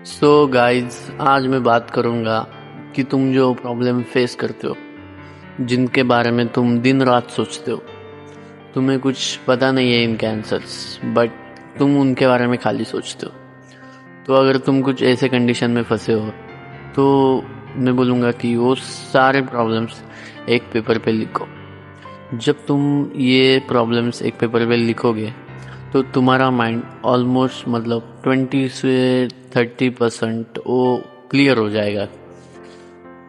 Guys, आज मैं बात करूंगा कि तुम जो प्रॉब्लम फेस करते हो, जिनके बारे में तुम दिन रात सोचते हो, तुम्हें कुछ पता नहीं है इनके आंसर्स, बट तुम उनके बारे में खाली सोचते हो। तो अगर तुम कुछ ऐसे कंडीशन में फंसे हो तो मैं बोलूँगा कि वो सारे प्रॉब्लम्स एक पेपर पे लिखो। जब तुम ये प्रॉब्लम्स एक पेपर पे लिखोगे तो तुम्हारा माइंड ऑलमोस्ट 20 से 30% वो क्लियर हो जाएगा।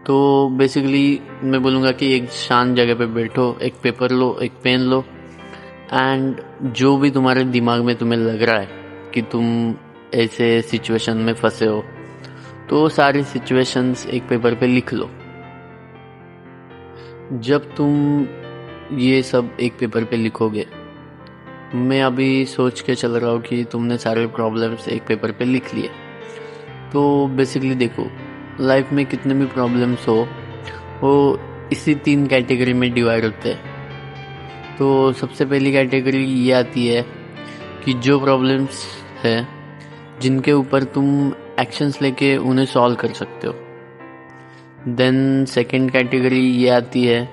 तो बेसिकली मैं बोलूँगा कि एक शांत जगह पे बैठो, एक पेपर लो, एक पेन लो, एंड जो भी तुम्हारे दिमाग में तुम्हें लग रहा है कि तुम ऐसे सिचुएशन में फंसे हो, तो सारी सिचुएशंस एक पेपर पे लिख लो। जब तुम ये सब एक पेपर पे लिखोगे, मैं अभी सोच के चल रहा हूँ कि तुमने सारे प्रॉब्लम्स एक पेपर पे लिख लिए। तो बेसिकली देखो, लाइफ में कितने भी प्रॉब्लम्स हो, वो इसी 3 कैटेगरी में डिवाइड होते हैं। तो सबसे पहली कैटेगरी ये आती है कि जो प्रॉब्लम्स है जिनके ऊपर तुम एक्शंस लेके उन्हें सॉल्व कर सकते हो। देन सेकंड कैटेगरी ये आती है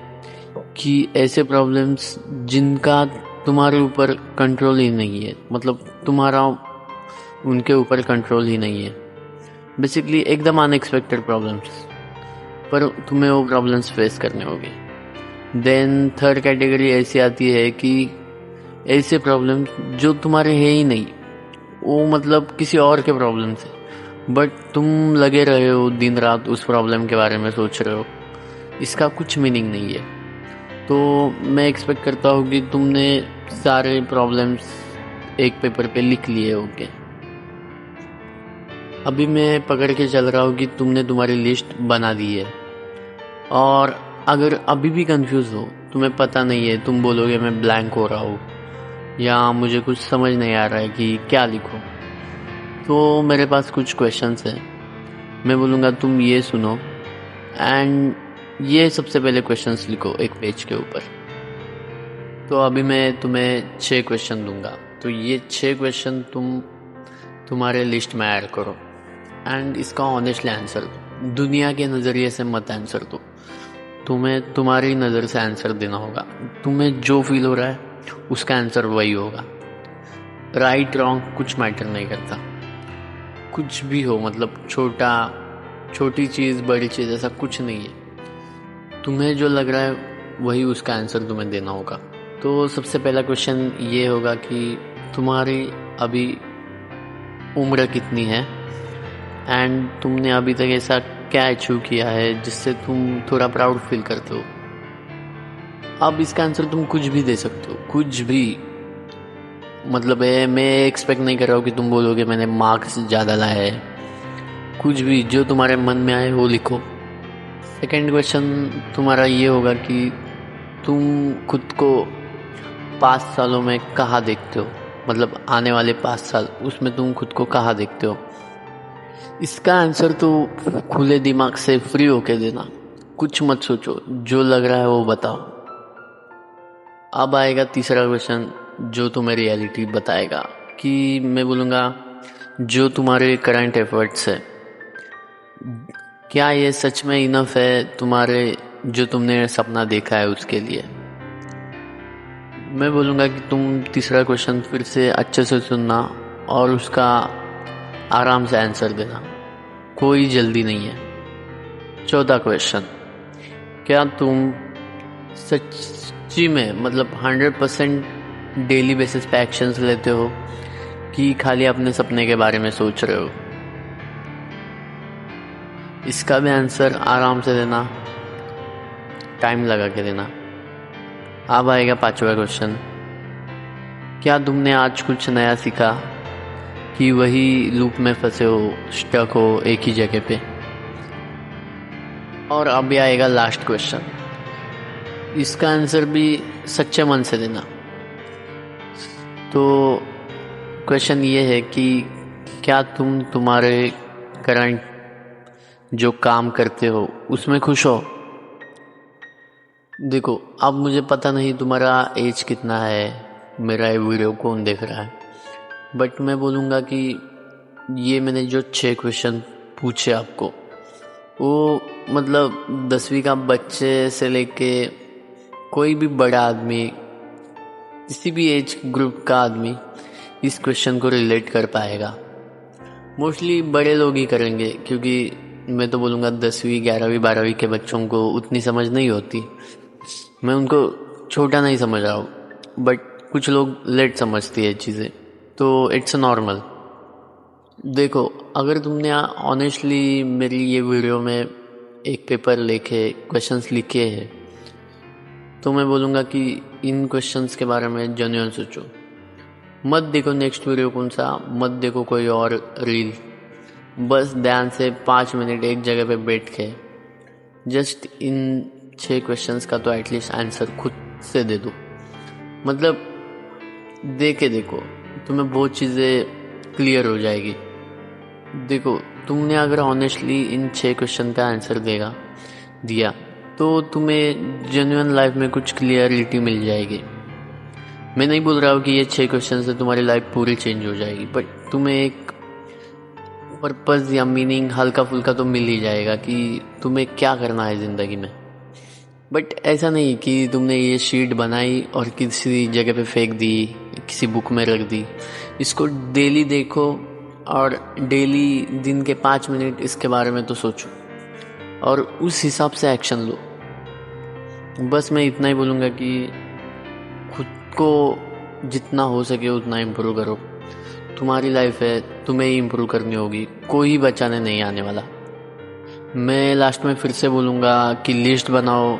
कि ऐसे प्रॉब्लम्स जिनका तुम्हारे ऊपर कंट्रोल ही नहीं है, तुम्हारा उनके ऊपर कंट्रोल ही नहीं है। बेसिकली एकदम अनएक्सपेक्टेड प्रॉब्लम्स, पर तुम्हें वो प्रॉब्लम्स फेस करने होंगे। देन थर्ड कैटेगरी ऐसी आती है कि ऐसे प्रॉब्लम्स जो तुम्हारे है ही नहीं, वो किसी और के प्रॉब्लम्स है, बट तुम लगे रहे हो दिन रात उस प्रॉब्लम के बारे में सोच रहे हो। इसका कुछ मीनिंग नहीं है। तो मैं एक्सपेक्ट करता हूँ कि तुमने सारे प्रॉब्लम्स एक पेपर पे लिख लिए होंगे। अभी मैं पकड़ के चल रहा हूँ कि तुमने तुम्हारी लिस्ट बना दी है, और अगर अभी भी कंफ्यूज हो, तुम्हें पता नहीं है, तुम बोलोगे मैं ब्लैंक हो रहा हूँ या मुझे कुछ समझ नहीं आ रहा है कि क्या लिखूं, तो मेरे पास कुछ क्वेश्चंस हैं। मैं बोलूँगा तुम ये सुनो, एंड ये सबसे पहले क्वेश्चंस लिखो एक पेज के ऊपर। तो अभी मैं तुम्हें 6 क्वेश्चन दूंगा, तो ये 6 क्वेश्चन तुम तुम्हारे लिस्ट में ऐड करो, एंड इसका ऑनेस्टली आंसर दो। दुनिया के नज़रिए से मत आंसर दो, तुम्हें तुम्हारी नज़र से आंसर देना होगा। तुम्हें जो फील हो रहा है उसका आंसर वही होगा। राइट रॉन्ग कुछ मैटर नहीं करता, कुछ भी हो, छोटी चीज़ बड़ी चीज़ ऐसा कुछ नहीं है। तुम्हें जो लग रहा है वही उसका आंसर तुम्हें देना होगा। तो सबसे पहला क्वेश्चन ये होगा कि तुम्हारी अभी उम्र कितनी है, एंड तुमने अभी तक ऐसा क्या अचीव किया है जिससे तुम थोड़ा प्राउड फील करते हो। अब इसका आंसर तुम कुछ भी दे सकते हो, कुछ भी। मैं एक्सपेक्ट नहीं कर रहा हूँ कि तुम बोलोगे मैंने मार्क्स ज़्यादा लाया है। कुछ भी जो तुम्हारे मन में आए वो लिखो। सेकंड क्वेश्चन तुम्हारा ये होगा कि तुम खुद को 5 सालों में कहाँ देखते हो, आने वाले 5 साल, उसमें तुम खुद को कहाँ देखते हो। इसका आंसर तो खुले दिमाग से फ्री होके देना, कुछ मत सोचो, जो लग रहा है वो बताओ। अब आएगा तीसरा क्वेश्चन जो तुम्हें रियलिटी बताएगा कि मैं बोलूँगा जो तुम्हारे करंट एफर्ट्स है, क्या ये सच में इनफ है तुम्हारे जो तुमने सपना देखा है उसके लिए। मैं बोलूँगा कि तुम तीसरा क्वेश्चन फिर से अच्छे से सुनना और उसका आराम से आंसर देना, कोई जल्दी नहीं है। चौथा क्वेश्चन, क्या तुम सच्ची में 100% डेली बेसिस पे एक्शंस लेते हो कि खाली अपने सपने के बारे में सोच रहे हो। इसका भी आंसर आराम से देना, टाइम लगा के देना। अब आएगा पांचवा क्वेश्चन, क्या तुमने आज कुछ नया सीखा कि वही लूप में फंसे हो, स्टक हो एक ही जगह पे। और अभी आएगा लास्ट क्वेश्चन, इसका आंसर भी सच्चे मन से देना। तो क्वेश्चन ये है कि क्या तुम तुम्हारे करंट जो काम करते हो उसमें खुश हो। देखो, अब मुझे पता नहीं तुम्हारा एज कितना है, मेरा ये वीडियो कौन देख रहा है, बट मैं बोलूँगा कि ये मैंने जो 6 क्वेश्चन पूछे आपको, वो मतलब 10वीं का बच्चे से लेके कोई भी बड़ा आदमी, किसी भी एज ग्रुप का आदमी इस क्वेश्चन को रिलेट कर पाएगा। मोस्टली बड़े लोग ही करेंगे, क्योंकि मैं तो बोलूँगा 10वीं 11वीं 12वीं के बच्चों को उतनी समझ नहीं होती। मैं उनको छोटा नहीं समझ रहा हूँ, बट कुछ लोग लेट समझती है चीज़ें, तो इट्स नॉर्मल। देखो, अगर तुमने ऑनेस्टली मेरी ये वीडियो में एक पेपर लेके क्वेश्चंस लिखे हैं, तो मैं बोलूँगा कि इन क्वेश्चंस के बारे में जेन्युइन सोचो। मत देखो नेक्स्ट वीडियो कौन सा, मत देखो कोई और रील। बस ध्यान से 5 मिनट एक जगह पे बैठ के जस्ट इन 6 क्वेश्चंस का तो एटलीस्ट आंसर खुद से दे दो। मतलब देखो, तुम्हें बहुत चीज़ें क्लियर हो जाएगी। देखो, तुमने अगर ऑनेस्टली इन 6 क्वेश्चन का आंसर दिया तो तुम्हें जेन्युइन लाइफ में कुछ क्लियरिटी मिल जाएगी। मैं नहीं बोल रहा हूँ कि ये 6 क्वेश्चन से तुम्हारी लाइफ पूरी चेंज हो जाएगी, बट तुम्हें एक पर्पस या मीनिंग हल्का फुल्का तो मिल ही जाएगा कि तुम्हें क्या करना है ज़िंदगी में। बट ऐसा नहीं कि तुमने ये शीट बनाई और किसी जगह पे फेंक दी, किसी बुक में रख दी। इसको डेली देखो और डेली दिन के 5 मिनट इसके बारे में तो सोचो और उस हिसाब से एक्शन लो। बस मैं इतना ही बोलूँगा कि खुद को जितना हो सके उतना इम्प्रूव करो। तुम्हारी लाइफ है, तुम्हें ही इम्प्रूव करनी होगी, कोई बचाने नहीं आने वाला। मैं लास्ट में फिर से बोलूँगा कि लिस्ट बनाओ,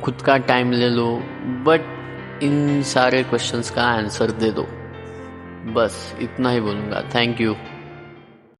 खुद का टाइम ले लो, बट इन सारे क्वेश्चंस का आंसर दे दो। बस इतना ही बोलूँगा। Thank you.